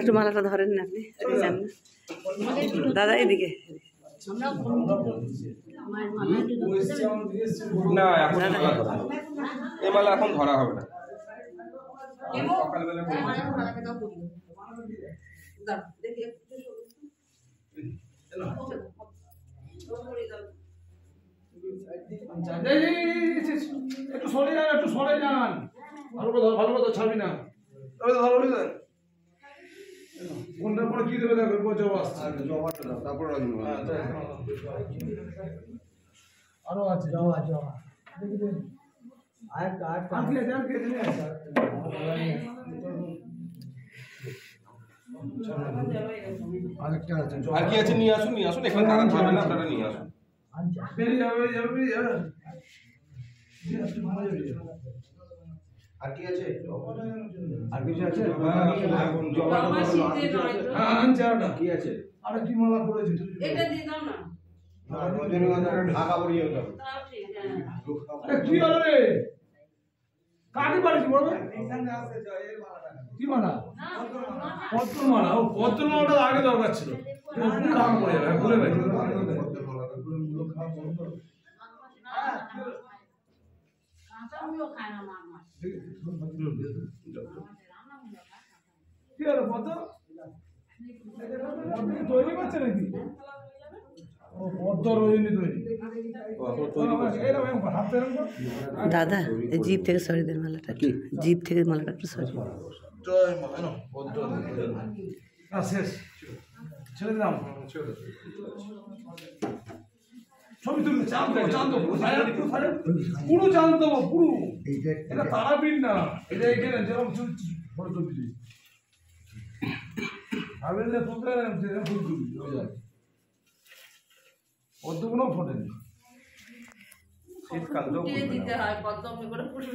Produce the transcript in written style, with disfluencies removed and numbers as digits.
একটু মালাটা ধরেন না আপনি, যান না দাদা এদিকে। না এখন এই মালা এখন ধরা হবে না। সকালবেলা একটু সরে যান, একটু সরে যান। ভালো কথা ছাড়বি না। কোনটার পরে কি দেবে দেখো, জবা আসছে। জবাটা দাও, তারপর আরো আছে জবা দেখি দেন। আর কি আছে, আরেকটা আছে। আর কি আছে নিয়ে আসুন এখানে তারা থাকবে না, আপনারা নিয়ে আসুন। বেরিয়ে যাবে। আর কি আছে? আর কিছু আছে? কি আছে? আর কি মালা করেছে? এটা দিয়ে দাও না। রজনীগন্ধাটা ঢাকা পড়িয়ে দাও। তাও ঠিক, হ্যাঁ। আরে কি হলো রে? কাকে পারিস বলবে? কি মালা? পদ্ম মালা। ও পদ্ম মালাটা আগে দরকার ছিল। কাম করে যাবে, ভুলে গেছি। আমিও খাই না মাছ। কি হলো পদ্ম? তৈরি করছে নাকি? ও পদ্ম রজনী তৈরি। দাদা জিপ থেকে সরি দেন মালাটা, জিপ থেকে মালাটা একটু সরি। শেষ ছেড়ে দিলাম। ছবি তুলবে, চাঁদ দেবো পুরো চাঁদ দেবো পুরো। এটা তারাপীঠ না, এটা এখানে যেরকম ফটো তুলবি আবেদনে তুলতে ফুল তুলবি পদ্মগুলো ফোটেনি। শীতকাল তো দিতে হয় পদ্ম করে পুরো